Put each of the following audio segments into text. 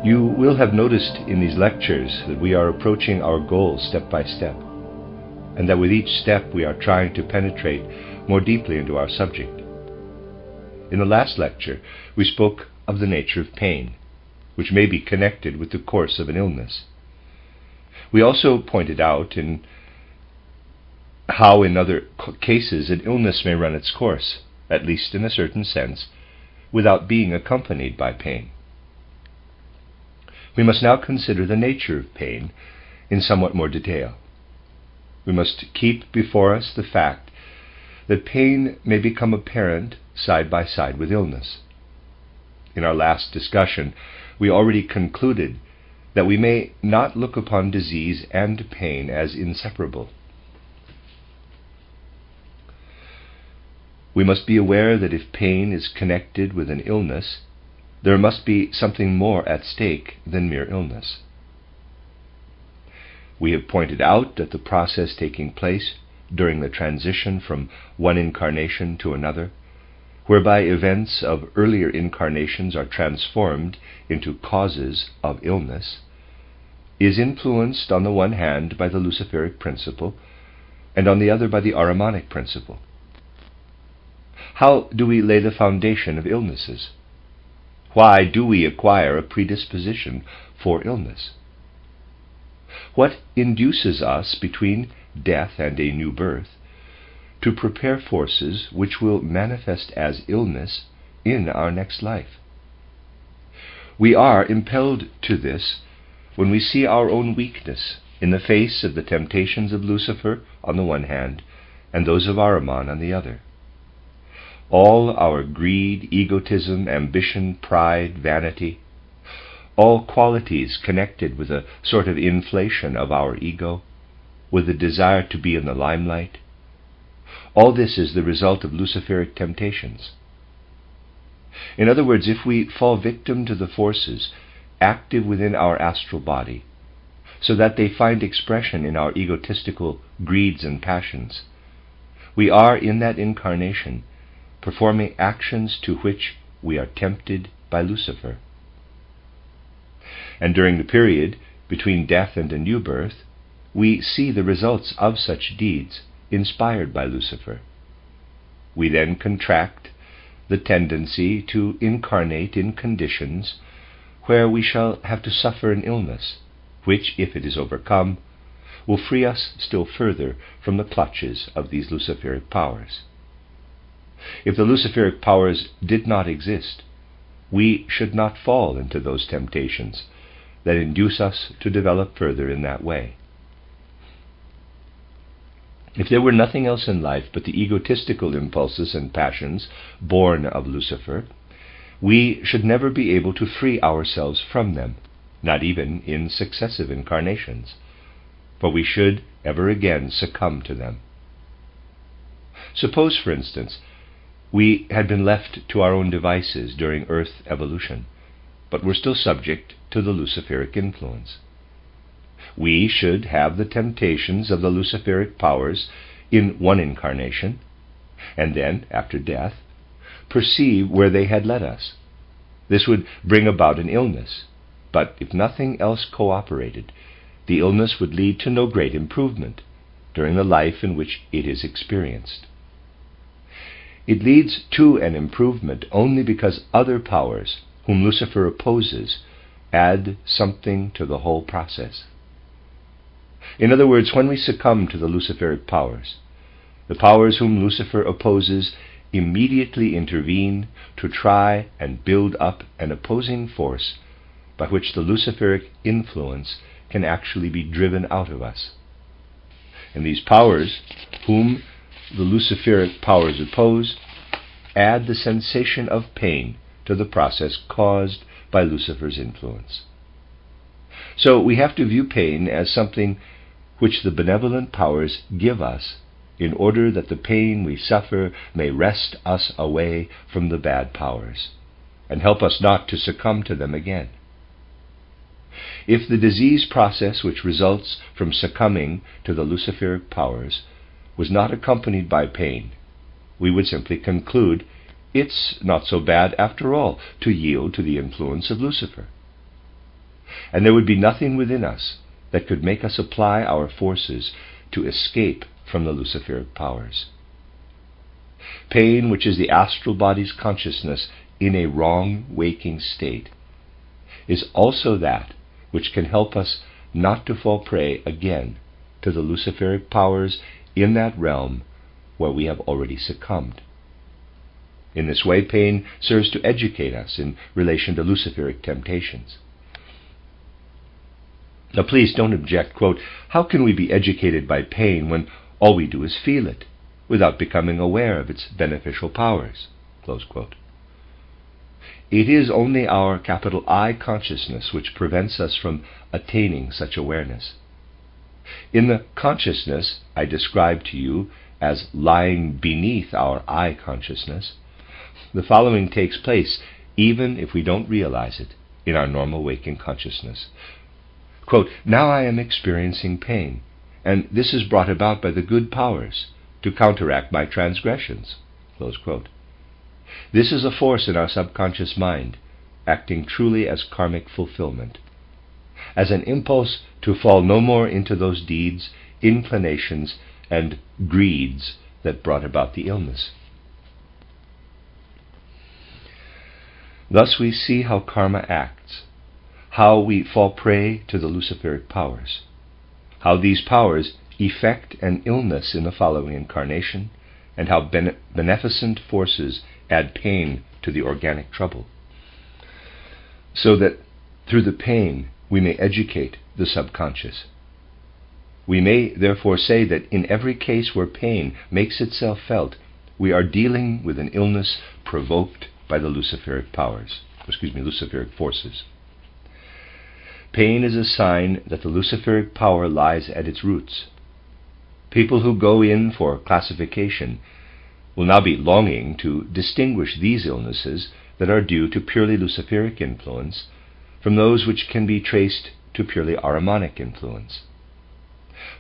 You will have noticed in these lectures that we are approaching our goal step by step, and that with each step we are trying to penetrate more deeply into our subject. In the last lecture, we spoke of the nature of pain, which may be connected with the course of an illness. We also pointed out how in other cases an illness may run its course, at least in a certain sense, without being accompanied by pain. We must now consider the nature of pain in somewhat more detail. We must keep before us the fact that pain may become apparent side by side with illness. In our last discussion, we already concluded that we may not look upon disease and pain as inseparable. We must be aware that if pain is connected with an illness, there must be something more at stake than mere illness. We have pointed out that the process taking place during the transition from one incarnation to another, whereby events of earlier incarnations are transformed into causes of illness, is influenced on the one hand by the luciferic principle, and on the other by the Ahrimanic principle. How do we lay the foundation of illnesses? Why do we acquire a predisposition for illness? What induces us, between death and a new birth, to prepare forces which will manifest as illness in our next life? We are impelled to this when we see our own weakness in the face of the temptations of Lucifer on the one hand, and those of Ahriman on the other. All our greed, egotism, ambition, pride, vanity, all qualities connected with a sort of inflation of our ego, with the desire to be in the limelight, all this is the result of luciferic temptations. In other words, if we fall victim to the forces active within our astral body, so that they find expression in our egotistical greeds and passions, we are in that incarnation performing actions to which we are tempted by Lucifer. And during the period between death and a new birth, we see the results of such deeds inspired by Lucifer. We then contract the tendency to incarnate in conditions where we shall have to suffer an illness, which, if it is overcome, will free us still further from the clutches of these luciferic powers. If the luciferic powers did not exist, we should not fall into those temptations that induce us to develop further in that way. If there were nothing else in life but the egotistical impulses and passions born of Lucifer, we should never be able to free ourselves from them, not even in successive incarnations, for we should ever again succumb to them. Suppose, for instance, we had been left to our own devices during Earth evolution, but were still subject to the luciferic influence. We should have the temptations of the luciferic powers in one incarnation, and then, after death, perceive where they had led us. This would bring about an illness, but if nothing else cooperated, the illness would lead to no great improvement during the life in which it is experienced. It leads to an improvement only because other powers, whom Lucifer opposes, add something to the whole process. In other words, when we succumb to the luciferic powers, the powers whom Lucifer opposes immediately intervene to try and build up an opposing force by which the luciferic influence can actually be driven out of us. And these powers, whom the luciferic powers oppose, add the sensation of pain to the process caused by Lucifer's influence. So we have to view pain as something which the benevolent powers give us in order that the pain we suffer may wrest us away from the bad powers and help us not to succumb to them again. If the disease process which results from succumbing to the luciferic powers was not accompanied by pain, we would simply conclude it's not so bad after all to yield to the influence of Lucifer. and there would be nothing within us that could make us apply our forces to escape from the luciferic powers. Pain, which is the astral body's consciousness in a wrong waking state, is also that which can help us not to fall prey again to the luciferic powers in that realm where we have already succumbed. In this way, pain serves to educate us in relation to luciferic temptations. Now please don't object, quote, "How can we be educated by pain when all we do is feel it, without becoming aware of its beneficial powers?" Close quote. It is only our capital I consciousness which prevents us from attaining such awareness. In the consciousness I described to you as lying beneath our I consciousness, the following takes place even if we don't realize it in our normal waking consciousness. Quote, "Now I am experiencing pain, and this is brought about by the good powers to counteract my transgressions." Close quote. This is a force in our subconscious mind, acting truly as karmic fulfillment, as an impulse to fall no more into those deeds, inclinations, and greeds that brought about the illness. Thus we see how karma acts, how we fall prey to the luciferic powers, how these powers effect an illness in the following incarnation, and how beneficent forces add pain to the organic trouble, so that through the pain we may educate the subconscious. We may therefore say that in every case where pain makes itself felt, we are dealing with an illness provoked by the luciferic forces. Pain is a sign that the luciferic power lies at its roots. People who go in for classification will now be longing to distinguish these illnesses that are due to purely luciferic influence from those which can be traced to purely Ahrimanic influence.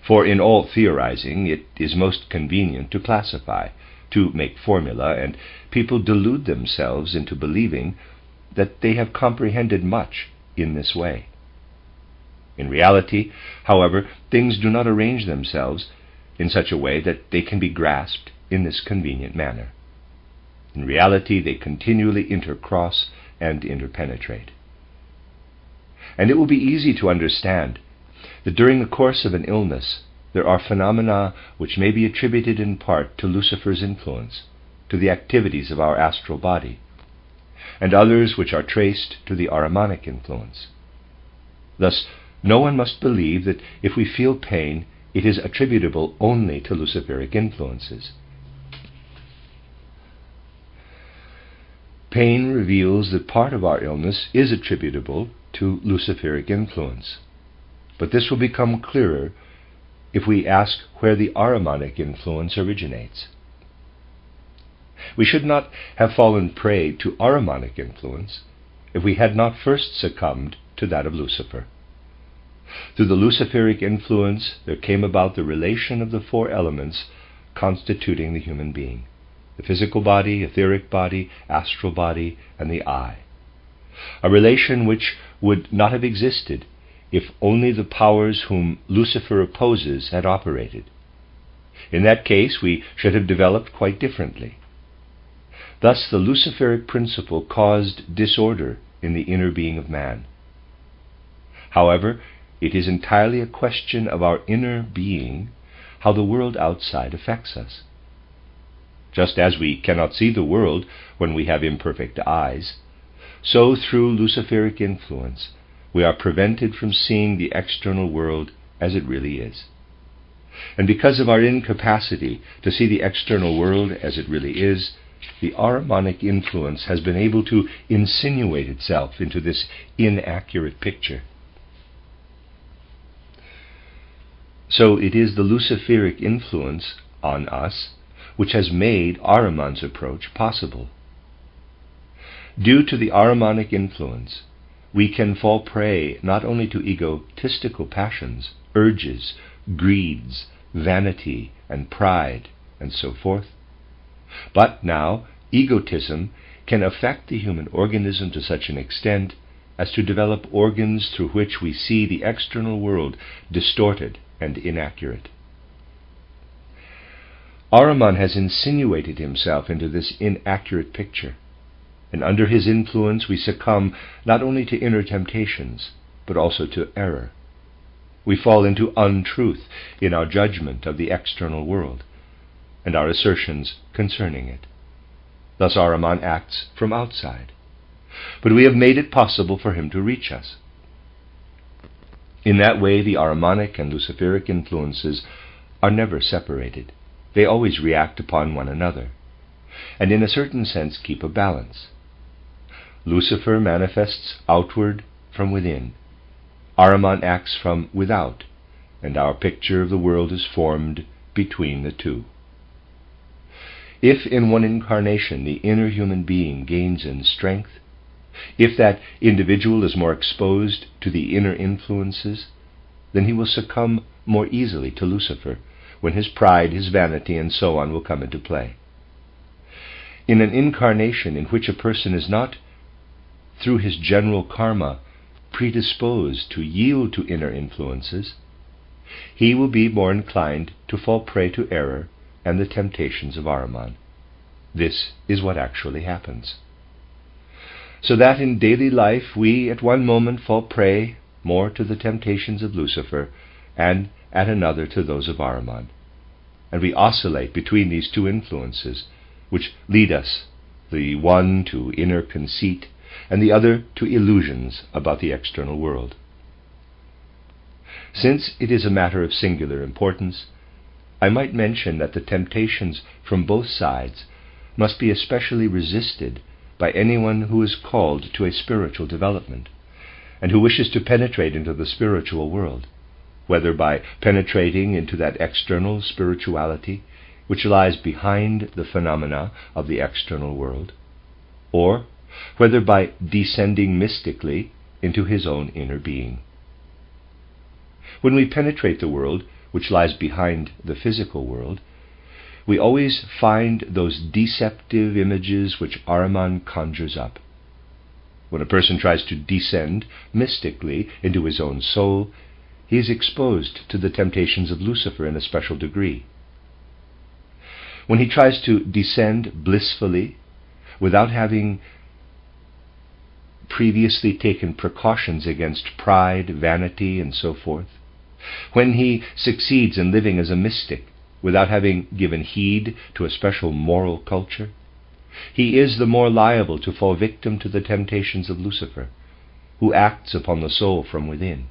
For in all theorizing, it is most convenient to classify, to make formula, and people delude themselves into believing that they have comprehended much in this way. In reality, however, things do not arrange themselves in such a way that they can be grasped in this convenient manner. In reality, they continually intercross and interpenetrate. And it will be easy to understand that during the course of an illness, there are phenomena which may be attributed in part to Lucifer's influence, to the activities of our astral body, and others which are traced to the Ahrimanic influence. Thus, no one must believe that if we feel pain, it is attributable only to luciferic influences. Pain reveals that part of our illness is attributable to luciferic influence, but this will become clearer if we ask where the Ahrimanic influence originates. We should not have fallen prey to Ahrimanic influence if we had not first succumbed to that of Lucifer. Through the luciferic influence there came about the relation of the four elements constituting the human being: the physical body, etheric body, astral body, and the I. A relation which would not have existed if only the powers whom Lucifer opposes had operated. In that case, we should have developed quite differently. Thus, the luciferic principle caused disorder in the inner being of man. However, it is entirely a question of our inner being how the world outside affects us. Just as we cannot see the world when we have imperfect eyes, so through luciferic influence we are prevented from seeing the external world as it really is. And because of our incapacity to see the external world as it really is, the Ahrimanic influence has been able to insinuate itself into this inaccurate picture. So it is the luciferic influence on us which has made Ahriman's approach possible. Due to the Ahrimanic influence, we can fall prey not only to egotistical passions, urges, greeds, vanity, and pride, and so forth, but now egotism can affect the human organism to such an extent as to develop organs through which we see the external world distorted and inaccurate. Ahriman has insinuated himself into this inaccurate picture, and under his influence we succumb not only to inner temptations, but also to error. We fall into untruth in our judgment of the external world, and our assertions concerning it. Thus Ahriman acts from outside, but we have made it possible for him to reach us. In that way, the Ahrimanic and luciferic influences are never separated. They always react upon one another, and in a certain sense keep a balance. Lucifer manifests outward from within. Ahriman acts from without, and our picture of the world is formed between the two. If in one incarnation the inner human being gains in strength, if that individual is more exposed to the inner influences, then he will succumb more easily to Lucifer, when his pride, his vanity, and so on will come into play. In an incarnation in which a person is not, through his general karma, predisposed to yield to inner influences, he will be more inclined to fall prey to error and the temptations of Ahriman. This is what actually happens. So that in daily life we at one moment fall prey more to the temptations of Lucifer, and at another to those of Ahriman. And we oscillate between these two influences, which lead us, the one to inner conceit, and the other to illusions about the external world. Since it is a matter of singular importance, I might mention that the temptations from both sides must be especially resisted by anyone who is called to a spiritual development, and who wishes to penetrate into the spiritual world, whether by penetrating into that external spirituality which lies behind the phenomena of the external world, or whether by descending mystically into his own inner being. When we penetrate the world which lies behind the physical world, we always find those deceptive images which Ahriman conjures up. When a person tries to descend mystically into his own soul, he is exposed to the temptations of Lucifer in a special degree. When he tries to descend blissfully, without having previously taken precautions against pride, vanity, and so forth, when he succeeds in living as a mystic without having given heed to a special moral culture, he is the more liable to fall victim to the temptations of Lucifer, who acts upon the soul from within.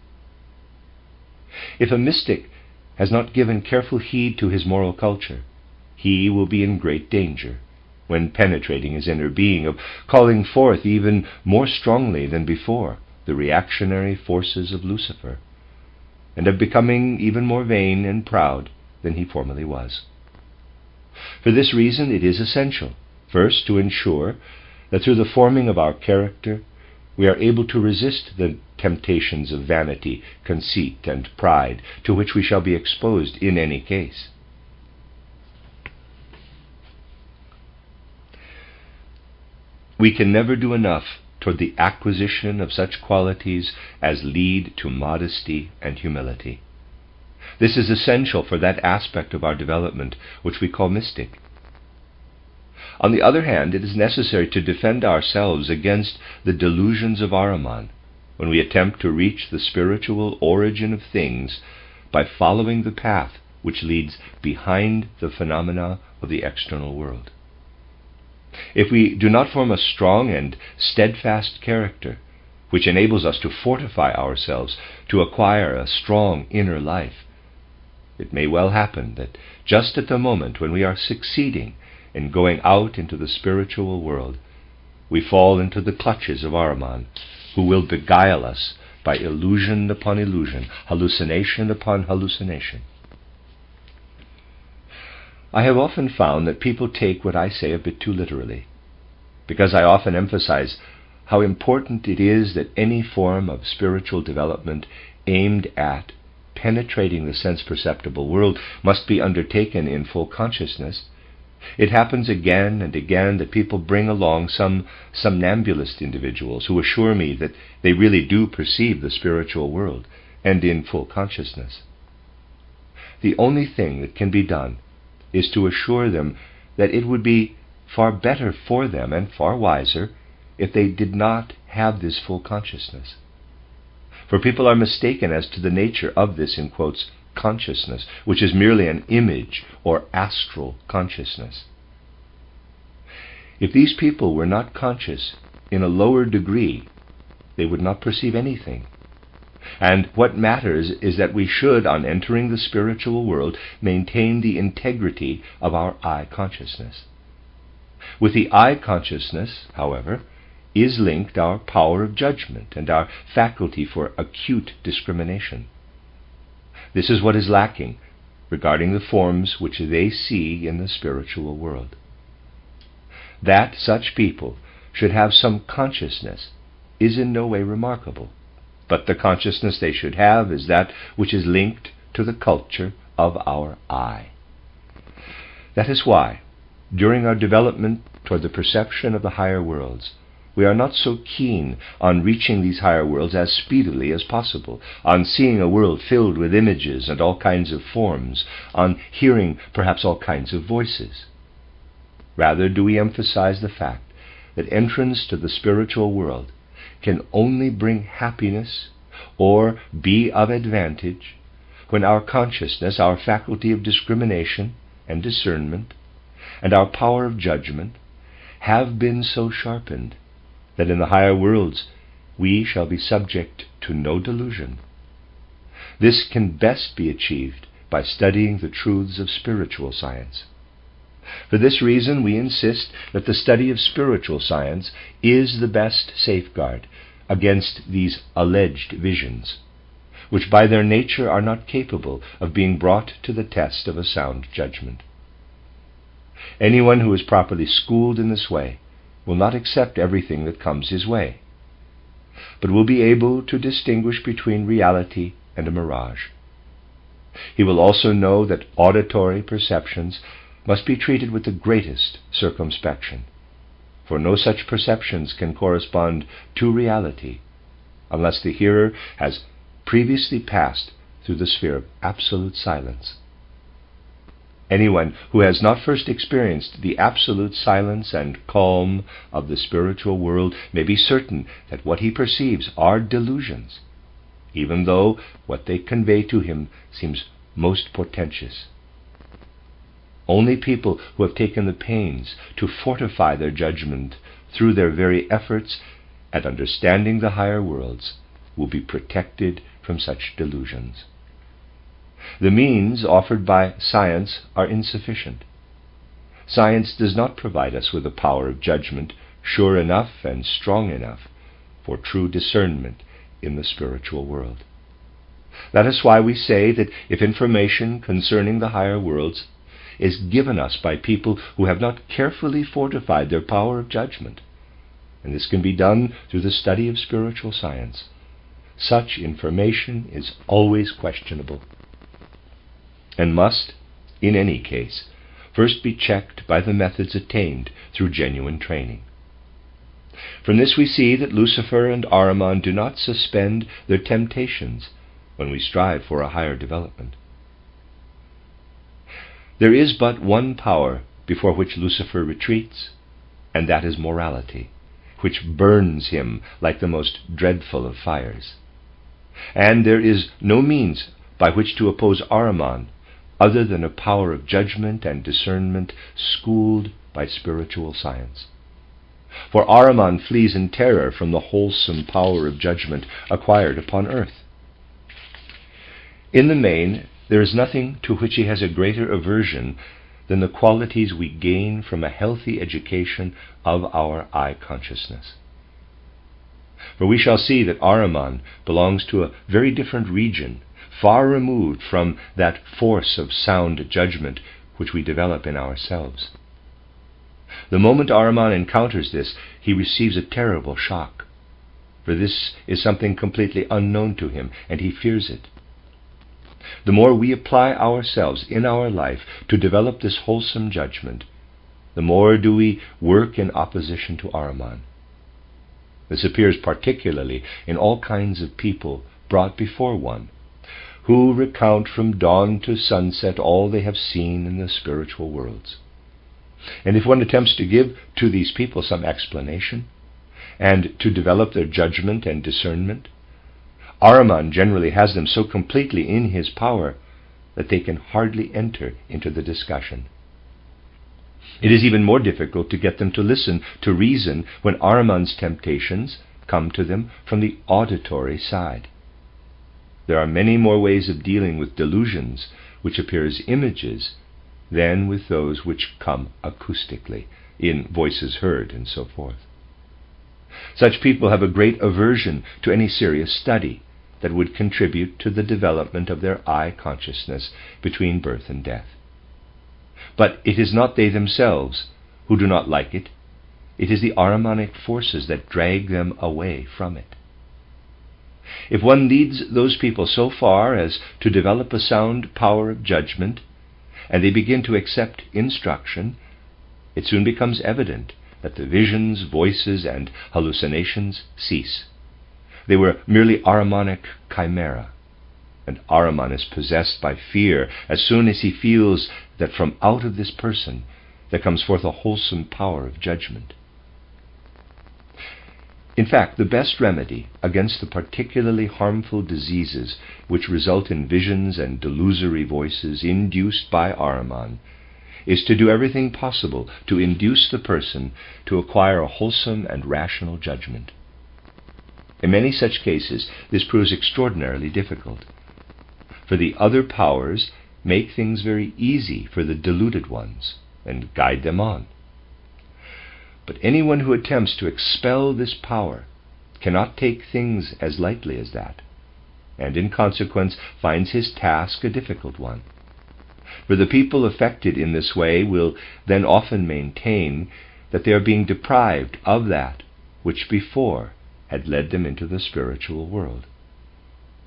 If a mystic has not given careful heed to his moral culture, he will be in great danger, when penetrating his inner being, of calling forth even more strongly than before the reactionary forces of Lucifer, and of becoming even more vain and proud than he formerly was. For this reason it is essential, first, to ensure that through the forming of our character we are able to resist the temptations of vanity, conceit, and pride to which we shall be exposed in any case. We can never do enough toward the acquisition of such qualities as lead to modesty and humility. This is essential for that aspect of our development which we call mystic. On the other hand, it is necessary to defend ourselves against the delusions of Ahriman when we attempt to reach the spiritual origin of things by following the path which leads behind the phenomena of the external world. If we do not form a strong and steadfast character, which enables us to fortify ourselves to acquire a strong inner life, it may well happen that just at the moment when we are succeeding in going out into the spiritual world, we fall into the clutches of Ahriman, who will beguile us by illusion upon illusion, hallucination upon hallucination. I have often found that people take what I say a bit too literally, because I often emphasize how important it is that any form of spiritual development aimed at penetrating the sense-perceptible world must be undertaken in full consciousness, It happens again and again that people bring along some somnambulist individuals who assure me that they really do perceive the spiritual world and in full consciousness. The only thing that can be done is to assure them that it would be far better for them and far wiser if they did not have this full consciousness. For people are mistaken as to the nature of this, in quotes, consciousness, which is merely an image or astral consciousness. If these people were not conscious in a lower degree, they would not perceive anything. And what matters is that we should, on entering the spiritual world, maintain the integrity of our I consciousness. With the I consciousness, however, is linked our power of judgment and our faculty for acute discrimination. This is what is lacking regarding the forms which they see in the spiritual world. That such people should have some consciousness is in no way remarkable, but the consciousness they should have is that which is linked to the culture of our I. That is why, during our development toward the perception of the higher worlds, we are not so keen on reaching these higher worlds as speedily as possible, on seeing a world filled with images and all kinds of forms, on hearing perhaps all kinds of voices. Rather do we emphasize the fact that entrance to the spiritual world can only bring happiness or be of advantage when our consciousness, our faculty of discrimination and discernment, and our power of judgment have been so sharpened that in the higher worlds we shall be subject to no delusion. This can best be achieved by studying the truths of spiritual science. For this reason, we insist that the study of spiritual science is the best safeguard against these alleged visions, which by their nature are not capable of being brought to the test of a sound judgment. Anyone who is properly schooled in this way will not accept everything that comes his way, but will be able to distinguish between reality and a mirage. He will also know that auditory perceptions must be treated with the greatest circumspection, for no such perceptions can correspond to reality unless the hearer has previously passed through the sphere of absolute silence. Anyone who has not first experienced the absolute silence and calm of the spiritual world may be certain that what he perceives are delusions, even though what they convey to him seems most portentous. Only people who have taken the pains to fortify their judgment through their very efforts at understanding the higher worlds will be protected from such delusions. The means offered by science are insufficient. Science does not provide us with a power of judgment sure enough and strong enough for true discernment in the spiritual world. That is why we say that if information concerning the higher worlds is given us by people who have not carefully fortified their power of judgment, and this can be done through the study of spiritual science, such information is always questionable, and must, in any case, first be checked by the methods attained through genuine training. From this we see that Lucifer and Ahriman do not suspend their temptations when we strive for a higher development. There is but one power before which Lucifer retreats, and that is morality, which burns him like the most dreadful of fires. And there is no means by which to oppose Ahriman other than a power of judgment and discernment schooled by spiritual science. For Ahriman flees in terror from the wholesome power of judgment acquired upon earth. In the main, there is nothing to which he has a greater aversion than the qualities we gain from a healthy education of our I consciousness. For we shall see that Ahriman belongs to a very different region, far removed from that force of sound judgment which we develop in ourselves. The moment Ahriman encounters this, he receives a terrible shock, for this is something completely unknown to him, and he fears it. The more we apply ourselves in our life to develop this wholesome judgment, the more do we work in opposition to Ahriman. This appears particularly in all kinds of people brought before one, who recount from dawn to sunset all they have seen in the spiritual worlds. And if one attempts to give to these people some explanation, and to develop their judgment and discernment, Ahriman generally has them so completely in his power that they can hardly enter into the discussion. It is even more difficult to get them to listen to reason when Ahriman's temptations come to them from the auditory side. There are many more ways of dealing with delusions which appear as images than with those which come acoustically, in voices heard and so forth. Such people have a great aversion to any serious study that would contribute to the development of their I consciousness between birth and death. But it is not they themselves who do not like it. It is the Ahrimanic forces that drag them away from it. If one leads those people so far as to develop a sound power of judgment, and they begin to accept instruction, it soon becomes evident that the visions, voices, and hallucinations cease. They were merely Ahrimanic chimera, and Ahriman is possessed by fear as soon as he feels that from out of this person there comes forth a wholesome power of judgment. In fact, the best remedy against the particularly harmful diseases which result in visions and delusory voices induced by Ahriman is to do everything possible to induce the person to acquire a wholesome and rational judgment. In many such cases, this proves extraordinarily difficult, for the other powers make things very easy for the deluded ones and guide them on. But anyone who attempts to expel this power cannot take things as lightly as that, and in consequence finds his task a difficult one. For the people affected in this way will then often maintain that they are being deprived of that which before had led them into the spiritual world.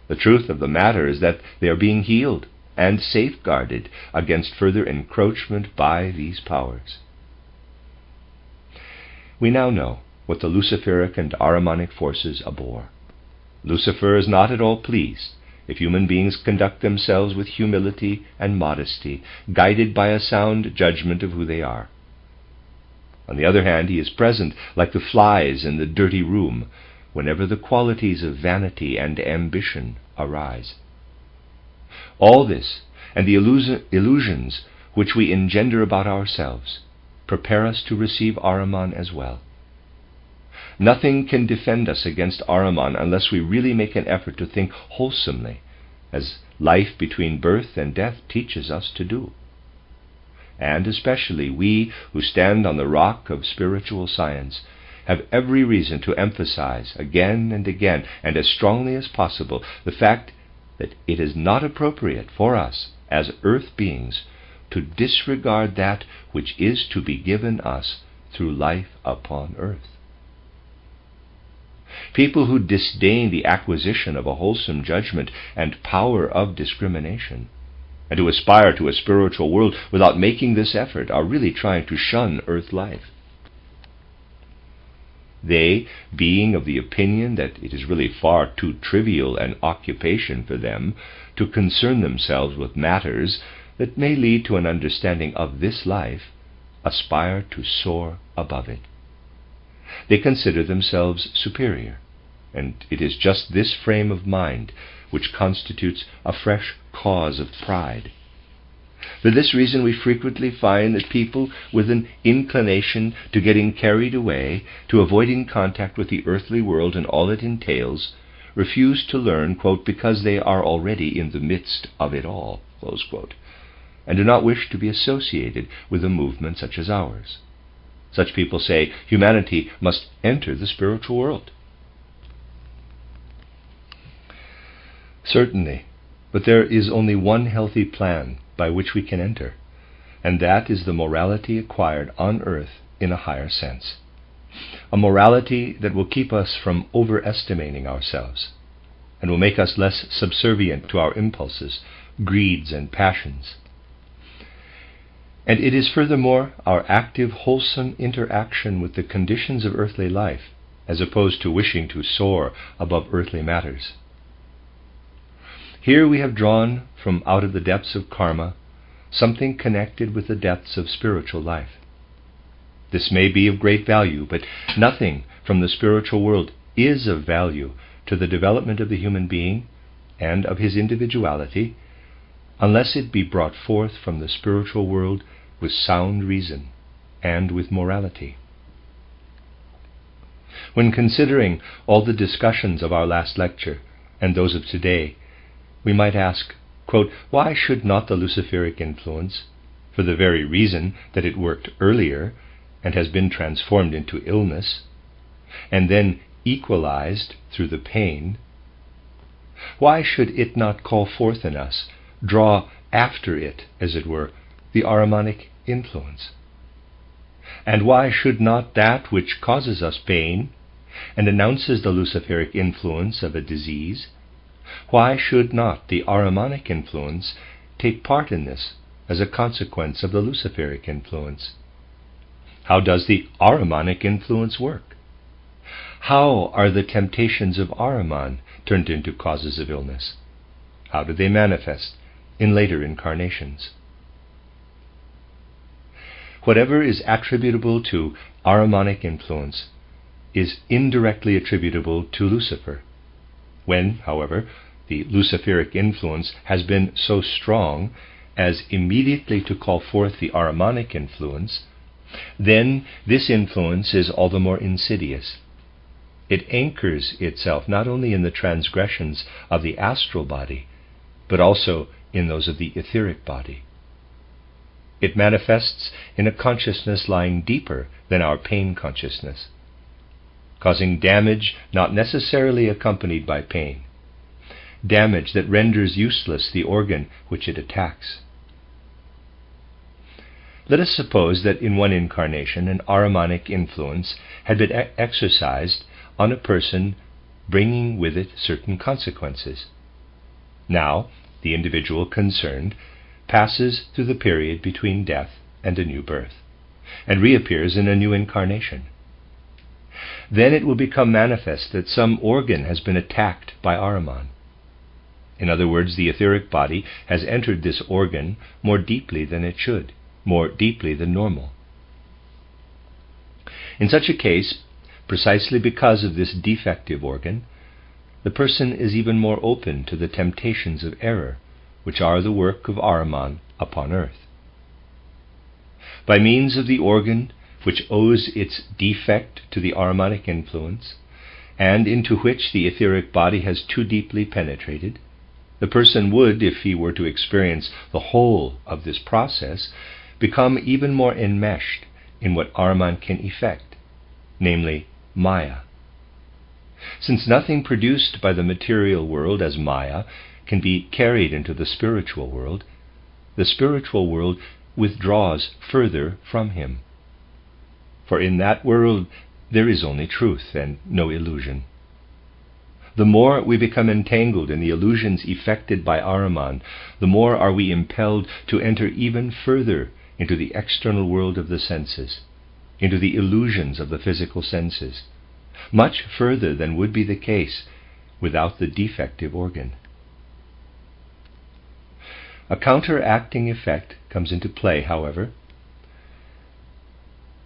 The truth of the matter is that they are being healed and safeguarded against further encroachment by these powers. We now know what the luciferic and Ahrimanic forces abhor. Lucifer is not at all pleased if human beings conduct themselves with humility and modesty, guided by a sound judgment of who they are. On the other hand, he is present like the flies in the dirty room whenever the qualities of vanity and ambition arise. All this, and the illusions which we engender about ourselves, prepare us to receive Ahriman as well. Nothing can defend us against Ahriman unless we really make an effort to think wholesomely, as life between birth and death teaches us to do. And especially we who stand on the rock of spiritual science have every reason to emphasize again and again, and as strongly as possible, the fact that it is not appropriate for us as earth beings to disregard that which is to be given us through life upon earth. People who disdain the acquisition of a wholesome judgment and power of discrimination, and who aspire to a spiritual world without making this effort, are really trying to shun earth life. They, being of the opinion that it is really far too trivial an occupation for them to concern themselves with matters that may lead to an understanding of this life, aspire to soar above it. They consider themselves superior, and it is just this frame of mind which constitutes a fresh cause of pride. For this reason we frequently find that people with an inclination to getting carried away, to avoiding contact with the earthly world and all it entails, refuse to learn, quote, because they are already in the midst of it all, close quote, and do not wish to be associated with a movement such as ours. Such people say humanity must enter the spiritual world. Certainly, but there is only one healthy plan by which we can enter, and that is the morality acquired on earth in a higher sense. A morality that will keep us from overestimating ourselves, and will make us less subservient to our impulses, greeds, and passions. And it is furthermore our active, wholesome interaction with the conditions of earthly life, as opposed to wishing to soar above earthly matters. Here we have drawn from out of the depths of karma something connected with the depths of spiritual life. This may be of great value, but nothing from the spiritual world is of value to the development of the human being and of his individuality unless it be brought forth from the spiritual world with sound reason and with morality. When considering all the discussions of our last lecture and those of today, we might ask, quote, why should not the luciferic influence, for the very reason that it worked earlier and has been transformed into illness, and then equalized through the pain, why should it not call forth in us, draw after it, as it were, the Ahrimanic influence? And why should not that which causes us pain and announces the luciferic influence of a disease, why should not the Ahrimanic influence take part in this as a consequence of the luciferic influence? How does the Ahrimanic influence work? How are the temptations of Ahriman turned into causes of illness? How do they manifest in later incarnations? Whatever is attributable to Ahrimanic influence is indirectly attributable to Lucifer. When, however, the luciferic influence has been so strong as immediately to call forth the Ahrimanic influence, then this influence is all the more insidious. It anchors itself not only in the transgressions of the astral body, but also in those of the etheric body. It manifests in a consciousness lying deeper than our pain consciousness, causing damage not necessarily accompanied by pain, damage that renders useless the organ which it attacks. Let us suppose that in one incarnation an Ahrimanic influence had been exercised on a person, bringing with it certain consequences. Now, the individual concerned passes through the period between death and a new birth, and reappears in a new incarnation. Then it will become manifest that some organ has been attacked by Ahriman. In other words, the etheric body has entered this organ more deeply than it should, more deeply than normal. In such a case, precisely because of this defective organ, the person is even more open to the temptations of error, which are the work of Ahriman upon earth. By means of the organ which owes its defect to the Ahrimanic influence, and into which the etheric body has too deeply penetrated, the person would, if he were to experience the whole of this process, become even more enmeshed in what Ahriman can effect, namely Maya. Since nothing produced by the material world as Maya can be carried into the spiritual world withdraws further from him. For in that world there is only truth and no illusion. The more we become entangled in the illusions effected by Ahriman, the more are we impelled to enter even further into the external world of the senses, into the illusions of the physical senses, much further than would be the case without the defective organ. A counteracting effect comes into play, however,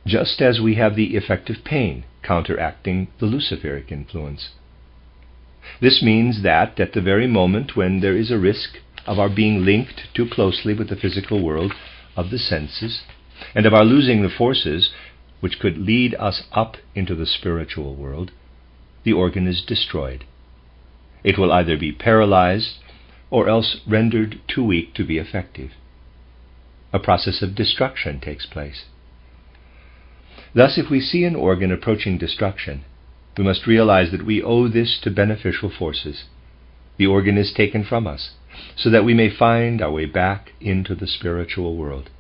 just as we have the effect of pain counteracting the luciferic influence. This means that at the very moment when there is a risk of our being linked too closely with the physical world of the senses, and of our losing the forces which could lead us up into the spiritual world, the organ is destroyed. It will either be paralyzed or else rendered too weak to be effective. A process of destruction takes place. Thus, if we see an organ approaching destruction, we must realize that we owe this to beneficial forces. The organ is taken from us, so that we may find our way back into the spiritual world.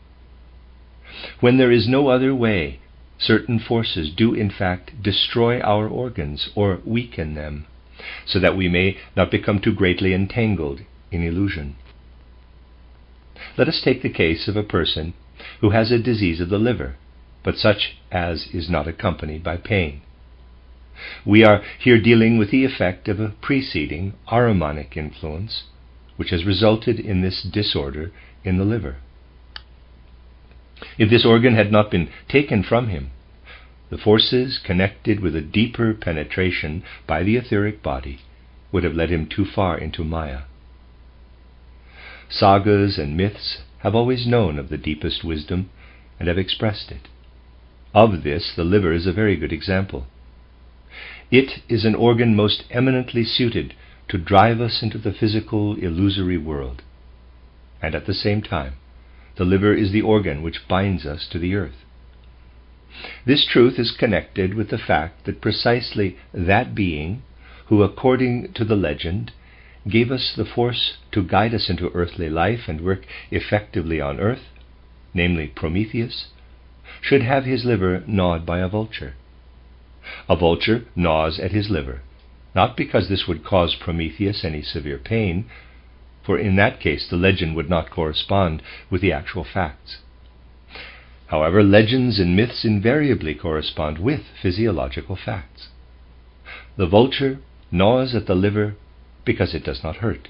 When there is no other way, certain forces do in fact destroy our organs or weaken them, so that we may not become too greatly entangled in illusion. Let us take the case of a person who has a disease of the liver, but such as is not accompanied by pain. We are here dealing with the effect of a preceding Ahrimanic influence, which has resulted in this disorder in the liver. If this organ had not been taken from him, the forces connected with a deeper penetration by the etheric body would have led him too far into Maya. Sagas and myths have always known of the deepest wisdom and have expressed it. Of this, the liver is a very good example. It is an organ most eminently suited to drive us into the physical, illusory world, and at the same time, the liver is the organ which binds us to the earth. This truth is connected with the fact that precisely that being who, according to the legend, gave us the force to guide us into earthly life and work effectively on earth, namely Prometheus, should have his liver gnawed by a vulture. A vulture gnaws at his liver, not because this would cause Prometheus any severe pain, for in that case the legend would not correspond with the actual facts. However, legends and myths invariably correspond with physiological facts. The vulture gnaws at the liver because it does not hurt,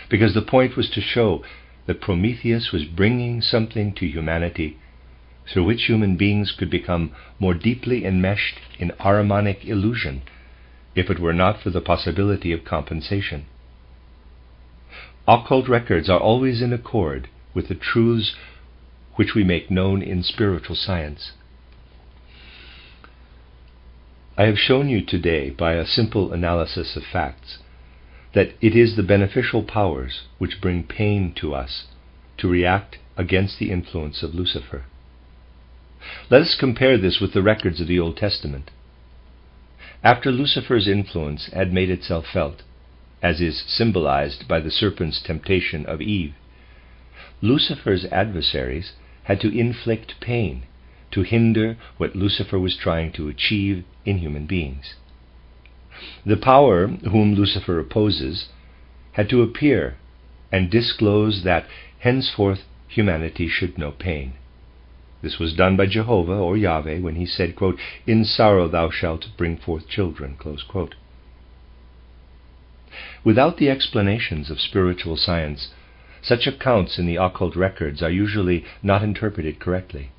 because the point was to show that Prometheus was bringing something to humanity through which human beings could become more deeply enmeshed in Ahrimanic illusion, if it were not for the possibility of compensation. Occult records are always in accord with the truths which we make known in spiritual science. I have shown you today, by a simple analysis of facts, that it is the beneficial powers which bring pain to us to react against the influence of Lucifer. Let us compare this with the records of the Old Testament. After Lucifer's influence had made itself felt, as is symbolized by the serpent's temptation of Eve, Lucifer's adversaries had to inflict pain to hinder what Lucifer was trying to achieve in human beings. The power whom Lucifer opposes had to appear and disclose that henceforth humanity should know pain. This was done by Jehovah or Yahweh when he said, quote, "In sorrow thou shalt bring forth children," close quote. Without the explanations of spiritual science, such accounts in the occult records are usually not interpreted correctly.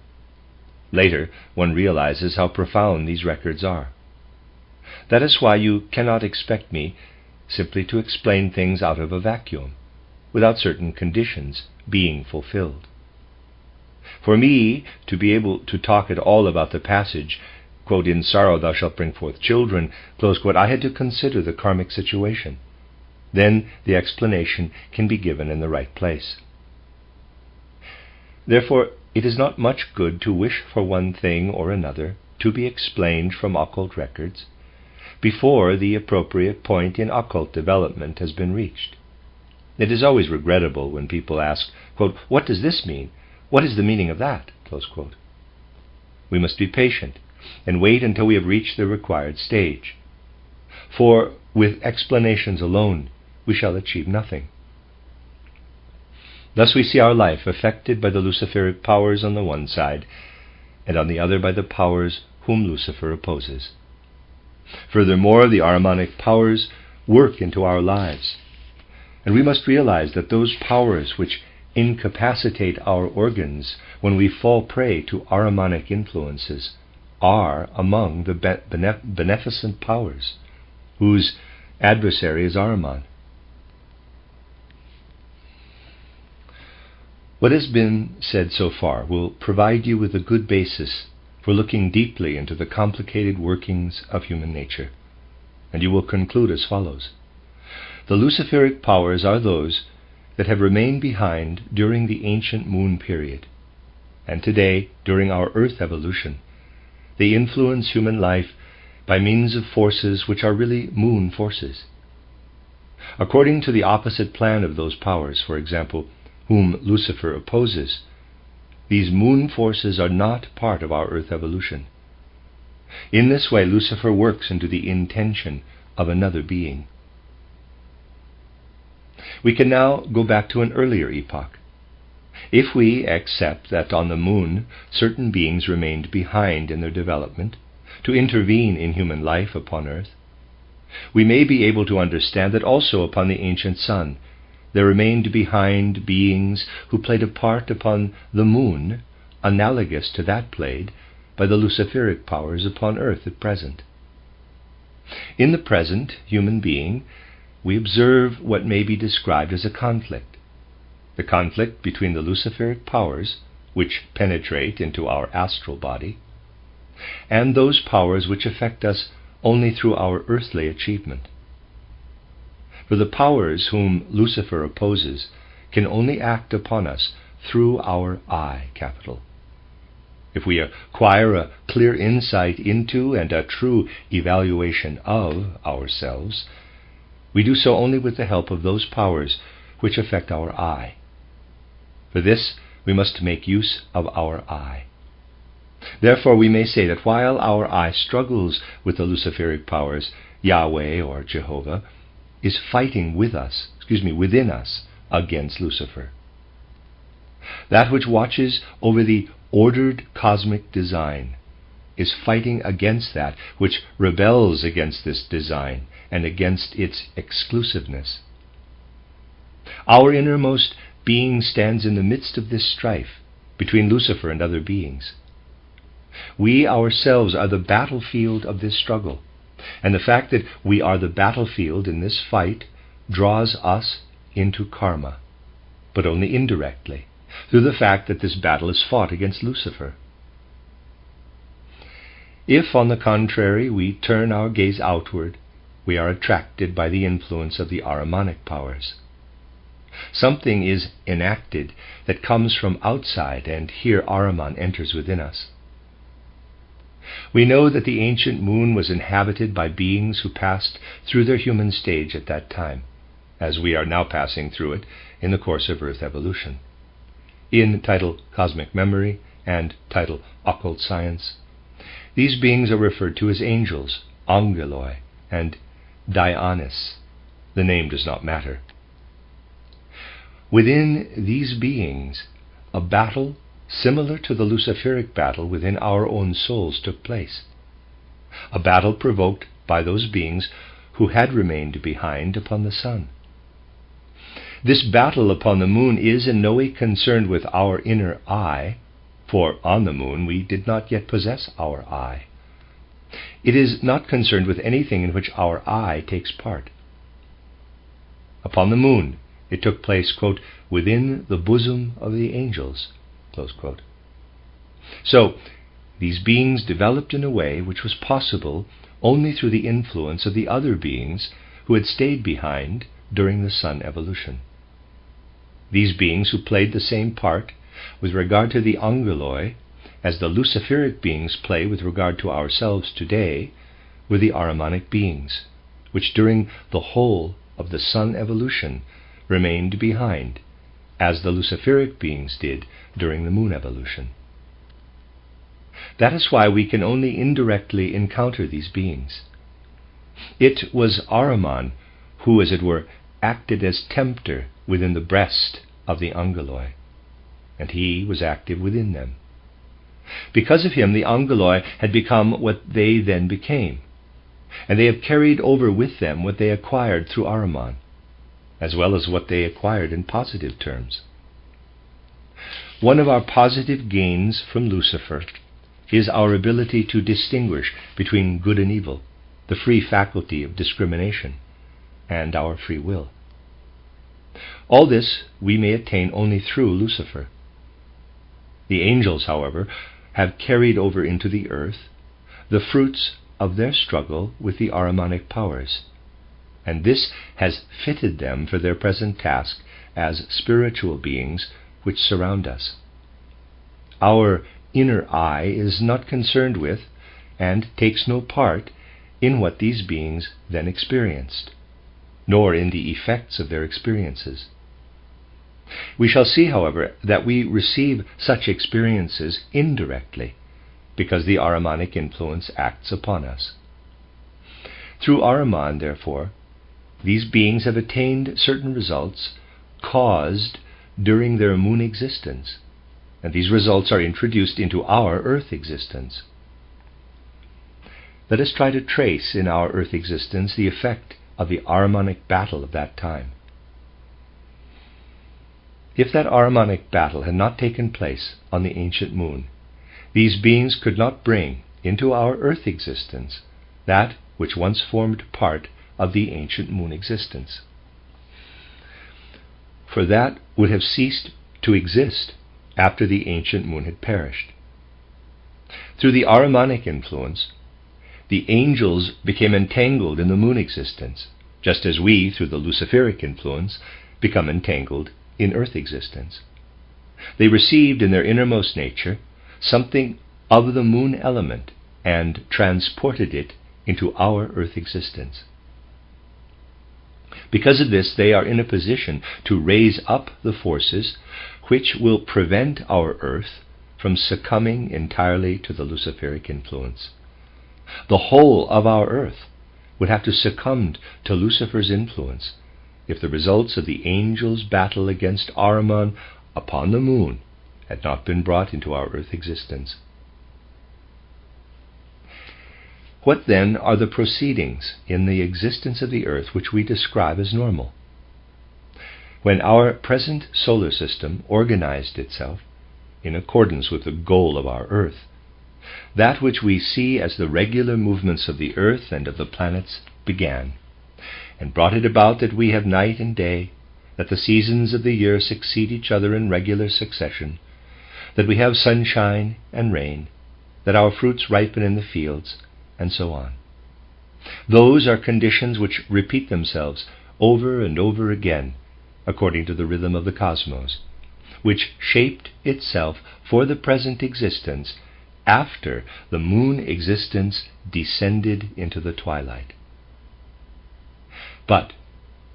Later, one realizes how profound these records are. That is why you cannot expect me simply to explain things out of a vacuum, without certain conditions being fulfilled. For me to be able to talk at all about the passage, quote, "In sorrow thou shalt bring forth children," close quote, I had to consider the karmic situation. Then the explanation can be given in the right place. Therefore, it is not much good to wish for one thing or another to be explained from occult records before the appropriate point in occult development has been reached. It is always regrettable when people ask, quote, "What does this mean? What is the meaning of that?" close quote. We must be patient and wait until we have reached the required stage. For with explanations alone, we shall achieve nothing. Thus we see our life affected by the luciferic powers on the one side, and on the other by the powers whom Lucifer opposes. Furthermore, the Ahrimanic powers work into our lives, and we must realize that those powers which incapacitate our organs when we fall prey to Ahrimanic influences are among the beneficent powers whose adversary is Ahriman. What has been said so far will provide you with a good basis for looking deeply into the complicated workings of human nature, and you will conclude as follows. The luciferic powers are those that have remained behind during the ancient moon period, and today, during our earth evolution, they influence human life by means of forces which are really moon forces. According to the opposite plan of those powers, for example, whom Lucifer opposes, these moon forces are not part of our earth evolution. In this way, Lucifer works into the intention of another being. We can now go back to an earlier epoch. If we accept that on the moon certain beings remained behind in their development to intervene in human life upon Earth, we may be able to understand that also upon the ancient sun there remained behind beings who played a part upon the moon analogous to that played by the luciferic powers upon Earth at present. In the present human being, we observe what may be described as a conflict. The conflict between the luciferic powers, which penetrate into our astral body, and those powers which affect us only through our earthly achievement. For the powers whom Lucifer opposes can only act upon us through our I capital. If we acquire a clear insight into and a true evaluation of ourselves, we do so only with the help of those powers which affect our I. For this, we must make use of our I. Therefore, we may say that while our I struggles with the luciferic powers, Yahweh or Jehovah is fighting within us against Lucifer. That which watches over the ordered cosmic design is fighting against that which rebels against this design and against its exclusiveness. Our innermost being stands in the midst of this strife between Lucifer and other beings. We ourselves are the battlefield of this struggle, and the fact that we are the battlefield in this fight draws us into karma, but only indirectly, through the fact that this battle is fought against Lucifer. If, on the contrary, we turn our gaze outward, we are attracted by the influence of the Ahrimanic powers. Something is enacted that comes from outside, and here Ahriman enters within us. We know that the ancient moon was inhabited by beings who passed through their human stage at that time, as we are now passing through it in the course of Earth evolution. In title Cosmic Memory and title Occult Science, these beings are referred to as angels, angeloi, and Dionis. The name does not matter. Within these beings, a battle similar to the luciferic battle within our own souls took place, a battle provoked by those beings who had remained behind upon the sun. This battle upon the moon is in no way concerned with our inner I, for on the moon we did not yet possess our I. It is not concerned with anything in which our I takes part. Upon the moon it took place, quote, within the bosom of the angels, close quote. So, these beings developed in a way which was possible only through the influence of the other beings who had stayed behind during the sun evolution. These beings who played the same part with regard to the angeloi as the luciferic beings play with regard to ourselves today were the Ahrimanic beings, which during the whole of the sun evolution remained behind, as the luciferic beings did during the moon evolution. That is why we can only indirectly encounter these beings. It was Ahriman who, as it were, acted as tempter within the breast of the angeloi, and he was active within them. Because of him, the angeloi had become what they then became, and they have carried over with them what they acquired through Ahriman, as well as what they acquired in positive terms. One of our positive gains from Lucifer is our ability to distinguish between good and evil, the free faculty of discrimination, and our free will. All this we may attain only through Lucifer. The angels, however, have carried over into the earth the fruits of their struggle with the Ahrimanic powers, and this has fitted them for their present task as spiritual beings which surround us. Our inner I is not concerned with, and takes no part in what these beings then experienced, nor in the effects of their experiences. We shall see, however, that we receive such experiences indirectly, because the Ahrimanic influence acts upon us. Through Ahriman, therefore, these beings have attained certain results caused during their moon existence, and these results are introduced into our Earth existence. Let us try to trace in our Earth existence the effect of the Ahrimanic battle of that time. If that Ahrimanic battle had not taken place on the ancient moon, these beings could not bring into our Earth existence that which once formed part of the ancient moon existence. For that would have ceased to exist after the ancient moon had perished. Through the Ahrimanic influence, the angels became entangled in the moon existence, just as we, through the luciferic influence, become entangled in Earth existence. They received in their innermost nature something of the moon element and transported it into our Earth existence. Because of this, they are in a position to raise up the forces which will prevent our Earth from succumbing entirely to the luciferic influence. The whole of our Earth would have to succumb to Lucifer's influence if the results of the angels' battle against Ahriman upon the moon had not been brought into our Earth existence. What then are the proceedings in the existence of the Earth which we describe as normal? When our present solar system organized itself in accordance with the goal of our Earth, that which we see as the regular movements of the Earth and of the planets began, and brought it about that we have night and day, that the seasons of the year succeed each other in regular succession, that we have sunshine and rain, that our fruits ripen in the fields, and so on. Those are conditions which repeat themselves over and over again, according to the rhythm of the cosmos, which shaped itself for the present existence after the moon existence descended into the twilight. But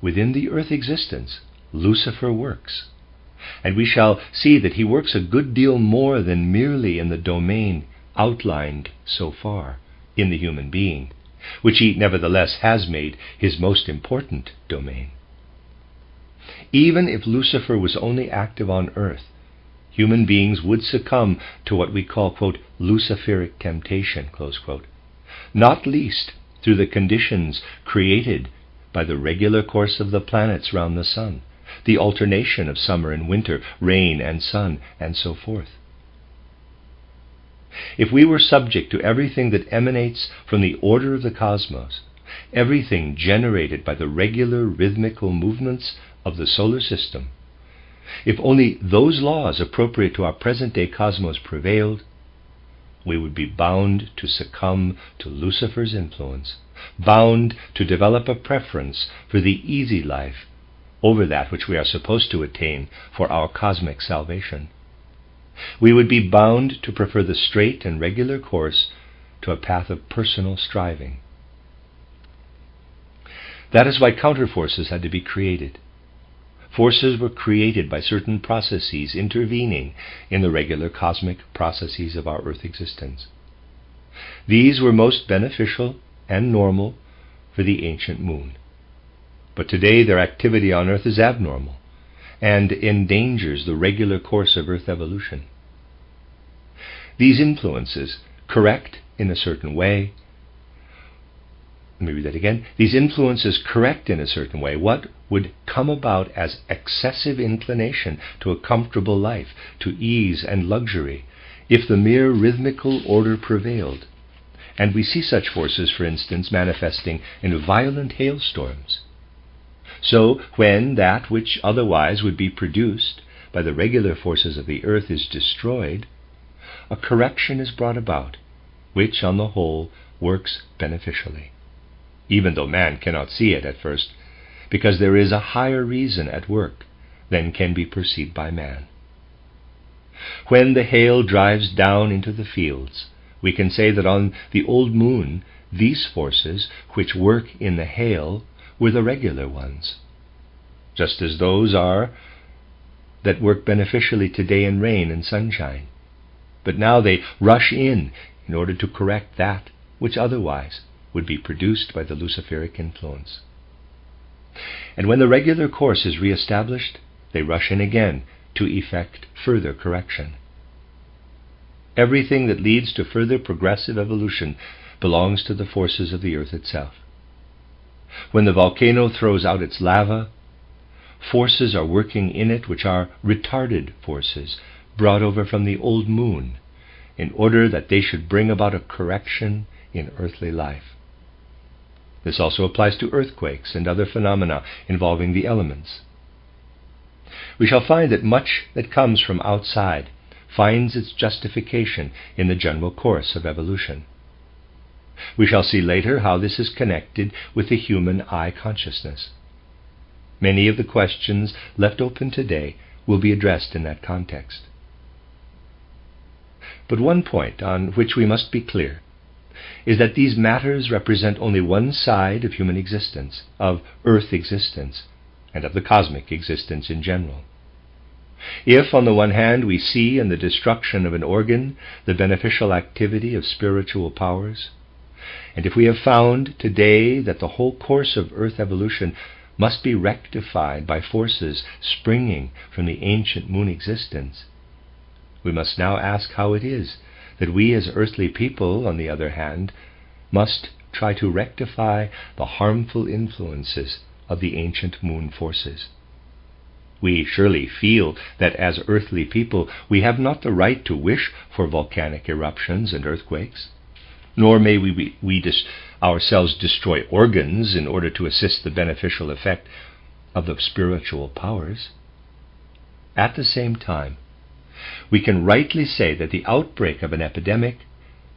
within the Earth existence, Lucifer works, and we shall see that he works a good deal more than merely in the domain outlined so far in the human being, which he nevertheless has made his most important domain. Even if Lucifer was only active on Earth, human beings would succumb to what we call, quote, luciferic temptation, close quote, not least through the conditions created by the regular course of the planets round the sun, the alternation of summer and winter, rain and sun, and so forth. If we were subject to everything that emanates from the order of the cosmos, everything generated by the regular rhythmical movements of the solar system, if only those laws appropriate to our present-day cosmos prevailed, we would be bound to succumb to Lucifer's influence, bound to develop a preference for the easy life over that which we are supposed to attain for our cosmic salvation. We would be bound to prefer the straight and regular course to a path of personal striving. That is why counterforces had to be created. Forces were created by certain processes intervening in the regular cosmic processes of our Earth existence. These were most beneficial and normal for the ancient moon. But today their activity on Earth is abnormal and endangers the regular course of Earth evolution. These influences correct in a certain way. Let me read that again. These influences correct in a certain way what would come about as excessive inclination to a comfortable life, to ease and luxury, if the mere rhythmical order prevailed. And we see such forces, for instance, manifesting in violent hailstorms. So, when that which otherwise would be produced by the regular forces of the Earth is destroyed, a correction is brought about, which, on the whole, works beneficially, even though man cannot see it at first, because there is a higher reason at work than can be perceived by man. When the hail drives down into the fields, we can say that on the old moon, these forces which work in the hail were the regular ones, just as those are that work beneficially today in rain and sunshine. But now they rush in order to correct that which otherwise would be produced by the luciferic influence. And when the regular course is re-established, they rush in again to effect further correction. Everything that leads to further progressive evolution belongs to the forces of the earth itself. When the volcano throws out its lava, forces are working in it which are retarded forces brought over from the old moon in order that they should bring about a correction in earthly life. This also applies to earthquakes and other phenomena involving the elements. We shall find that much that comes from outside finds its justification in the general course of evolution. We shall see later how this is connected with the human eye consciousness. Many of the questions left open today will be addressed in that context. But one point on which we must be clear is that these matters represent only one side of human existence, of earth existence, and of the cosmic existence in general. If, on the one hand, we see in the destruction of an organ the beneficial activity of spiritual powers, and if we have found today that the whole course of earth evolution must be rectified by forces springing from the ancient moon existence, we must now ask how it is that we as earthly people, on the other hand, must try to rectify the harmful influences of the ancient moon forces. We surely feel that as earthly people we have not the right to wish for volcanic eruptions and earthquakes, nor may we ourselves destroy organs in order to assist the beneficial effect of the spiritual powers. At the same time, we can rightly say that the outbreak of an epidemic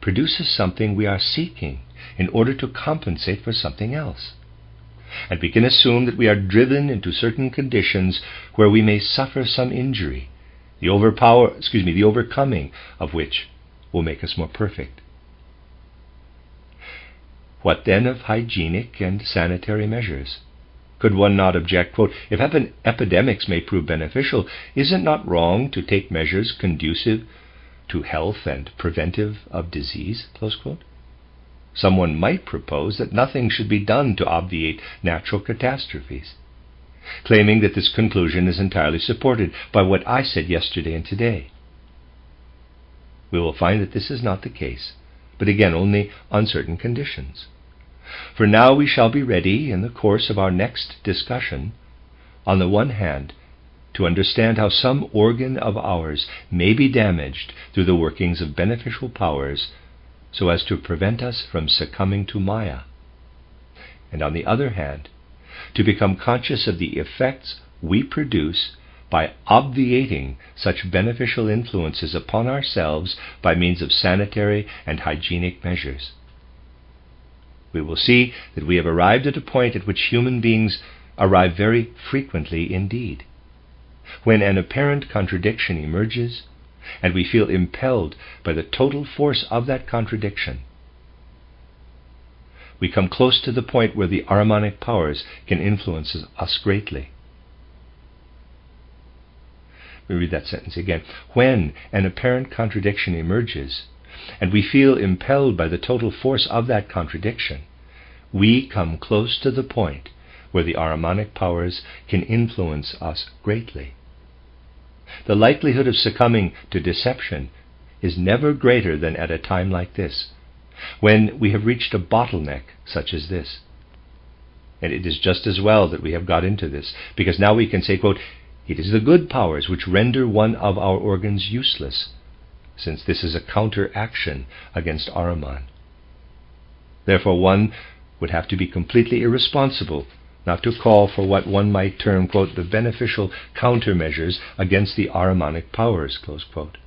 produces something we are seeking in order to compensate for something else. And we can assume that we are driven into certain conditions where we may suffer some injury, the overcoming of which will make us more perfect. What then of hygienic and sanitary measures? Could one not object, quote, if epidemics may prove beneficial, is it not wrong to take measures conducive to health and preventive of disease? Close quote. Someone might propose that nothing should be done to obviate natural catastrophes, claiming that this conclusion is entirely supported by what I said yesterday and today. We will find that this is not the case, but again only on certain conditions. For now we shall be ready, in the course of our next discussion, on the one hand, to understand how some organ of ours may be damaged through the workings of beneficial powers so as to prevent us from succumbing to Maya, and on the other hand, to become conscious of the effects we produce by obviating such beneficial influences upon ourselves by means of sanitary and hygienic measures. We will see that we have arrived at a point at which human beings arrive very frequently indeed, when an apparent contradiction emerges and we feel impelled by the total force of that contradiction. We come close to the point where the Ahrimanic powers can influence us greatly. Let me read that sentence again. When an apparent contradiction emerges, and we feel impelled by the total force of that contradiction, we come close to the point where the Ahrimanic powers can influence us greatly. The likelihood of succumbing to deception is never greater than at a time like this, when we have reached a bottleneck such as this. And it is just as well that we have got into this, because now we can say, quote, it is the good powers which render one of our organs useless, since this is a counteraction against Ahriman. Therefore one would have to be completely irresponsible not to call for what one might term, quote, the beneficial countermeasures against the Ahrimanic powers, close quote.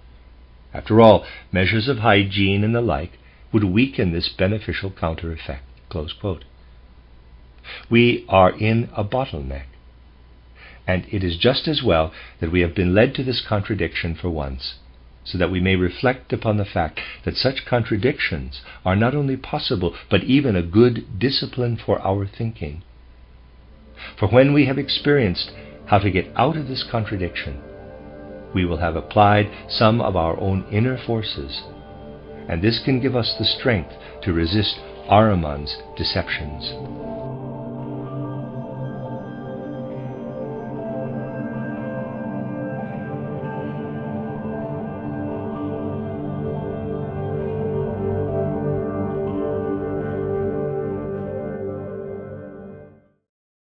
After all, measures of hygiene and the like would weaken this beneficial counter-effect, close quote. We are in a bottleneck, and it is just as well that we have been led to this contradiction for once, so that we may reflect upon the fact that such contradictions are not only possible, but even a good discipline for our thinking. For when we have experienced how to get out of this contradiction, we will have applied some of our own inner forces, and this can give us the strength to resist Ahriman's deceptions.